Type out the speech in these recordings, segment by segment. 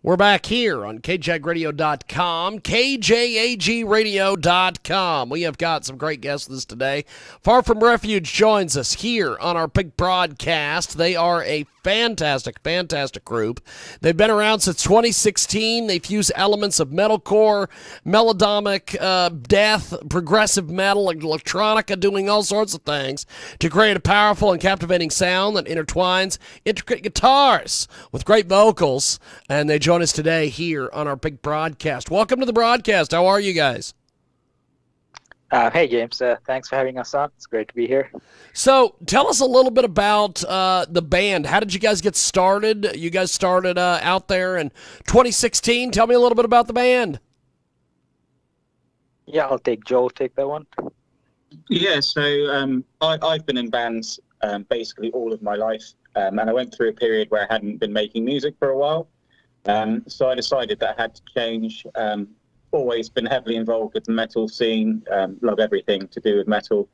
We're back here on KJAGradio.com, KJAGradio.com. We have got some great guests today. Far From Refuge joins us here on our big broadcast. They are a fantastic group. They've been around since 2016. They fuse elements of metalcore, melodic, death, progressive metal, electronica, doing all sorts of things to create a powerful and captivating sound that intertwines intricate guitars with great vocals. And they join us today here on our big broadcast. Welcome to the broadcast. How are you guys? Hey, James. Thanks for having us on. It's great to be here. So tell us a little bit about the band. How did you guys get started? You guys started out there in 2016. Tell me a little bit about the band. Yeah, Joel take that one. Yeah, so I've been in bands basically all of my life, and I went through a period where I hadn't been making music for a while. So I decided that I had to change. Always been heavily involved with the metal scene, love everything to do with metal,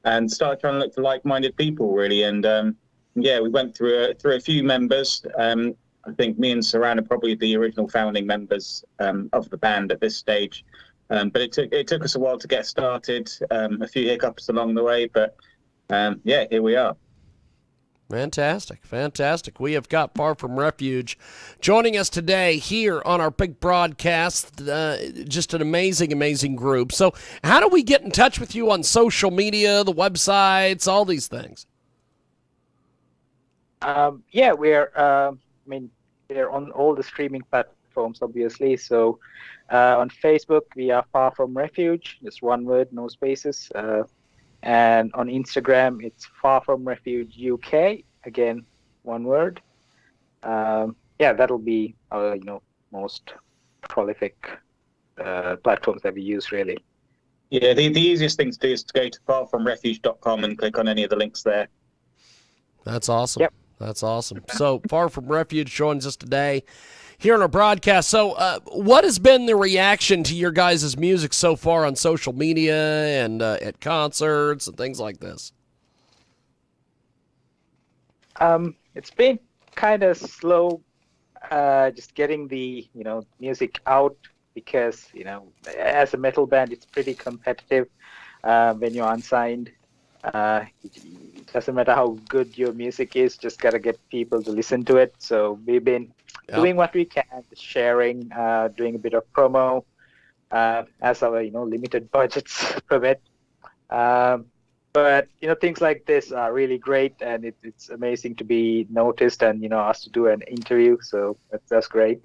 and started trying to look for like-minded people, really. And yeah, we went through a few members. I think me and Saran are probably the original founding members of the band at this stage. But it took us a while to get started, a few hiccups along the way, but yeah, here we are. Fantastic. We have got Far From Refuge joining us today here on our big broadcast. Just an amazing group. So how do we get in touch with you on social media, the websites, all these things? Yeah, we're on all the streaming platforms, obviously. So on Facebook, we are Far From Refuge, just one word, no spaces. And on Instagram, it's Far From Refuge UK, again, one word. Yeah, that'll be our most prolific platforms that we use, really. Yeah, the easiest thing to do is to go to farfromrefuge.com and click on any of the links there. That's awesome. Yep. That's awesome. So Far From Refuge joins us today here on our broadcast. So what has been the reaction to your guys' music so far on social media and at concerts and things like this? It's been kind of slow, just getting the music out, because as a metal band, it's pretty competitive when you're unsigned. It doesn't matter how good your music is, just gotta get people to listen to it. So we've been doing what we can, sharing, doing a bit of promo as our limited budgets permit. But things like this are really great, and it's amazing to be noticed and asked to do an interview. So that's great.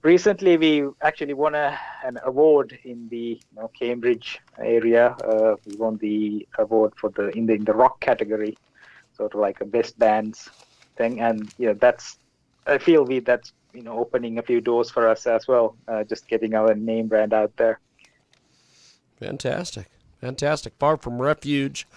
Recently, we actually won an award in the Cambridge area. We won the award for in the rock category, sort of like a best bands thing, and that's opening a few doors for us as well. Just getting our name brand out there. Fantastic. Far From Refuge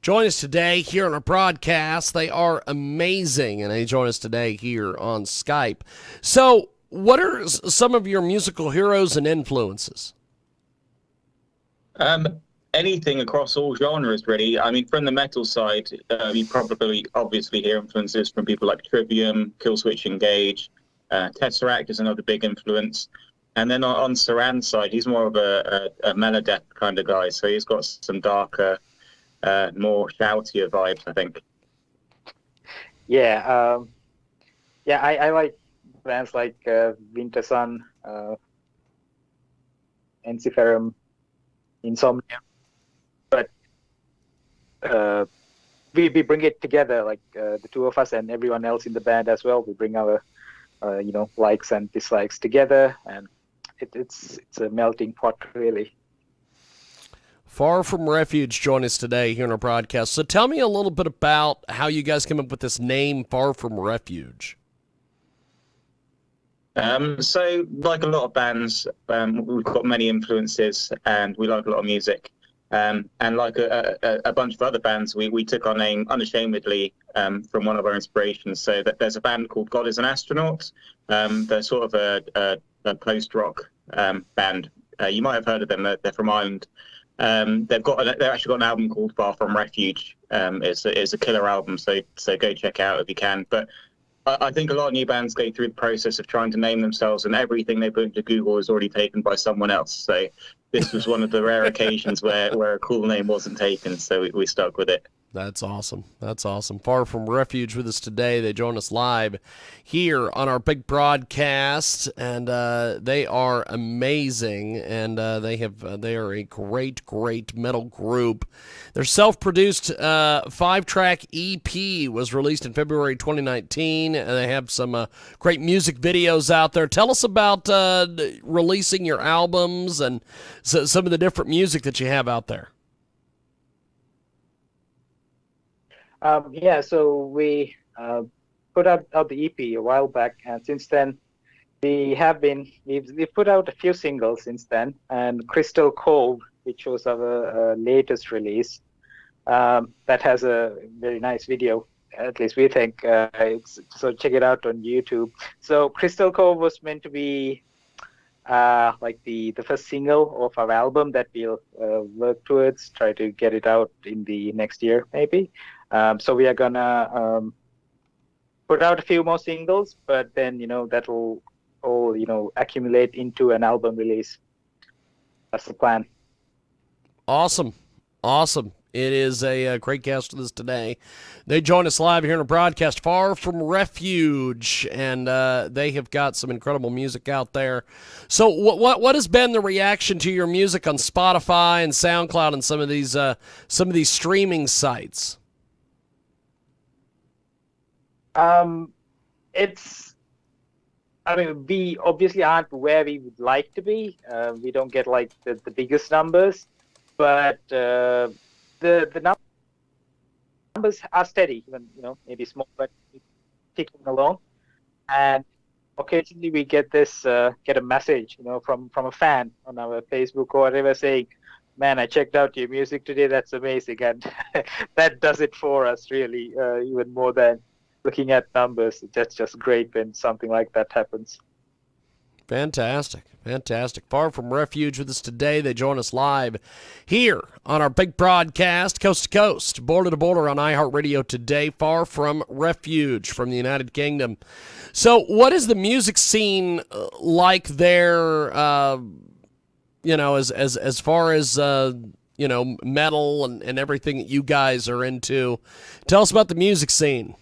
join us today here on our broadcast. They are amazing, and they join us today here on Skype. So what are some of your musical heroes and influences? Anything across all genres, really. I mean, from the metal side, you probably obviously hear influences from people like Trivium, Killswitch Engage, Tesseract is another big influence. And then on Saran's side, he's more of a melodeath kind of guy. So he's got some darker, more shoutier vibes, I think. Yeah. I like bands like Winter Sun, Ensiferum, Insomnia. But we bring it together, like the two of us and everyone else in the band as well. We bring our likes and dislikes together, and it's a melting pot, really. Far From Refuge join us today here in our broadcast. So tell me a little bit about how you guys came up with this name, Far From Refuge. So like a lot of bands, we've got many influences and we like a lot of music. And like a bunch of other bands, we took our name unashamedly from one of our inspirations. So that there's a band called God Is an Astronaut. They're sort of a post-rock band. You might have heard of them. They're from Ireland. They've actually got an album called Far From Refuge. It's a killer album, so go check it out if you can. But I think a lot of new bands go through the process of trying to name themselves, and everything they put into Google is already taken by someone else. So this was one of the rare occasions where a cool name wasn't taken, so we stuck with it. That's awesome. That's awesome. Far From Refuge with us today. They join us live here on our big broadcast, and they are amazing. And they are a great metal group. Their self-produced 5-track EP was released in February 2019, and they have some great music videos out there. Tell us about releasing your albums and some of the different music that you have out there. So we put out the EP a while back, and since then we've put out a few singles since then. And Crystal Cove, which was our latest release, that has a very nice video. At least we think. So check it out on YouTube. So Crystal Cove was meant to be like the first single of our album that we'll work towards, try to get it out in the next year maybe. So we are gonna put out a few more singles, but then that'll all accumulate into an album release. That's the plan. Awesome. It is a great guest with us today. They join us live here in a broadcast, Far From Refuge, and they have got some incredible music out there. So what has been the reaction to your music on Spotify and SoundCloud and some of these streaming sites? We obviously aren't where we would like to be. We don't get like the biggest numbers, but the numbers are steady, even maybe small, but ticking along. And occasionally we get a message, from a fan on our Facebook or whatever saying, "Man, I checked out your music today. That's amazing," and that does it for us, really, even more than looking at numbers. That's just great when something like that happens. Fantastic. Far From Refuge with us today. They join us live here on our big broadcast, coast to coast, border to border on iHeartRadio today. Far From Refuge from the United Kingdom. So what is the music scene like there, as far as metal and everything that you guys are into? Tell us about the music scene.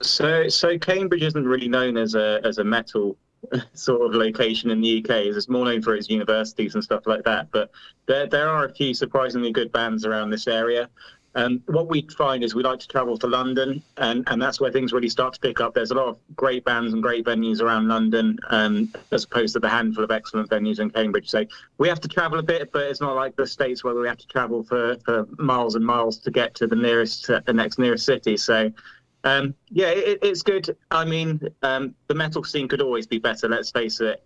So Cambridge isn't really known as a metal sort of location in the UK. It's more known for its universities and stuff like that. But there are a few surprisingly good bands around this area. And what we find is we like to travel to London, and that's where things really start to pick up. There's a lot of great bands and great venues around London, as opposed to the handful of excellent venues in Cambridge. So we have to travel a bit, but it's not like the States where we have to travel for miles and miles to get to the next nearest city. So it's good. I mean, the metal scene could always be better. Let's face it.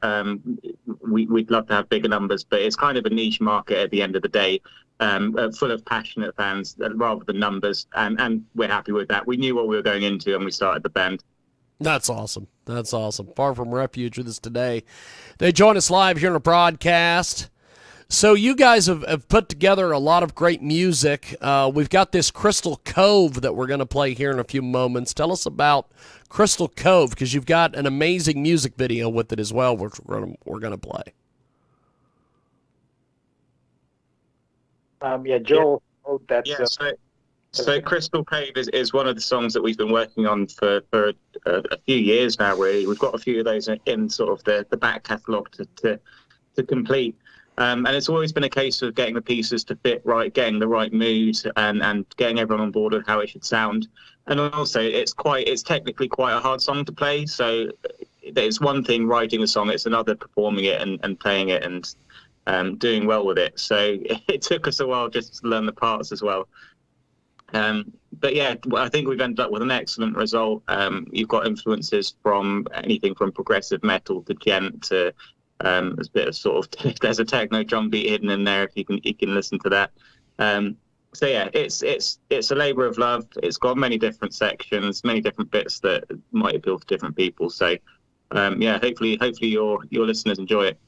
We'd love to have bigger numbers, but it's kind of a niche market at the end of the day, full of passionate fans rather than numbers. And we're happy with that. We knew what we were going into when we started the band. That's awesome. Far From Refuge with us today. They join us live here in a broadcast. So you guys have put together a lot of great music. We've got this Crystal Cove that we're going to play here in a few moments. Tell us about Crystal Cove, because you've got an amazing music video with it as well, which we're going to play. Joel. So Crystal Cove is one of the songs that we've been working on for a few years now, really. We've got a few of those in sort of the back catalogue to complete. And it's always been a case of getting the pieces to fit right, getting the right mood, and getting everyone on board with how it should sound. And also, it's technically quite a hard song to play. So it's one thing writing a song; it's another performing it and playing it and doing well with it. So it took us a while just to learn the parts as well. But yeah, I think we've ended up with an excellent result. You've got influences from anything from progressive metal to gent to there's a bit of there's a techno drum beat hidden in there if you can listen to that. So yeah, it's a labor of love. It's got many different sections, many different bits that might appeal to different people. So hopefully your listeners enjoy it.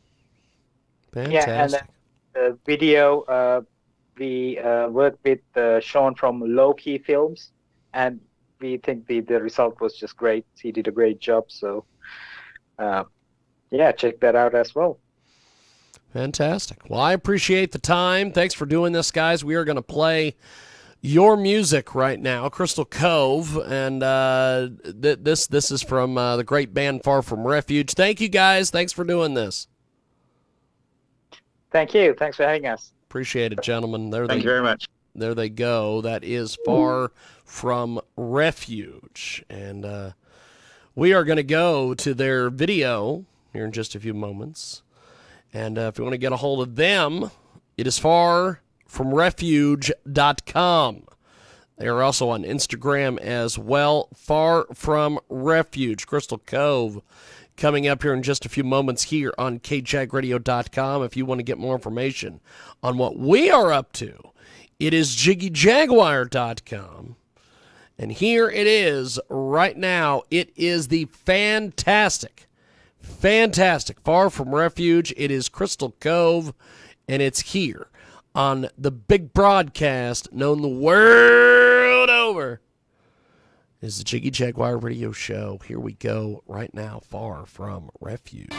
Fantastic. Yeah, and the video we worked with Sean from Low Key Films, and we think the result was just great. He did a great job. So, yeah, check that out as well. Fantastic. Well, I appreciate the time. Thanks for doing this, guys. We are going to play your music right now, Crystal Cove, and this is from the great band Far From Refuge. Thank you, guys. Thanks for doing this. Thank you. Thanks for having us. Appreciate it, gentlemen. Thank you very much. There they go. That is Far From Refuge. And we are going to go to their video here in just a few moments. And if you want to get a hold of them, it is farfromrefuge.com. They are also on Instagram as well. Far From Refuge, Crystal Cove, coming up here in just a few moments here on KJAGradio.com. If you want to get more information on what we are up to, it is JiggyJaguar.com. And here it is right now. It is the fantastic Far From Refuge. It is Crystal Cove, and it's here on the big broadcast known the world over as the Jiggy Jaguar Radio Show. Here we go right now, Far From Refuge.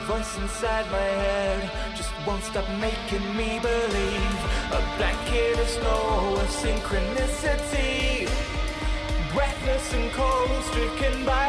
voice inside my head just won't stop making me believe. A blanket of snow, a synchronicity, breathless and cold, stricken by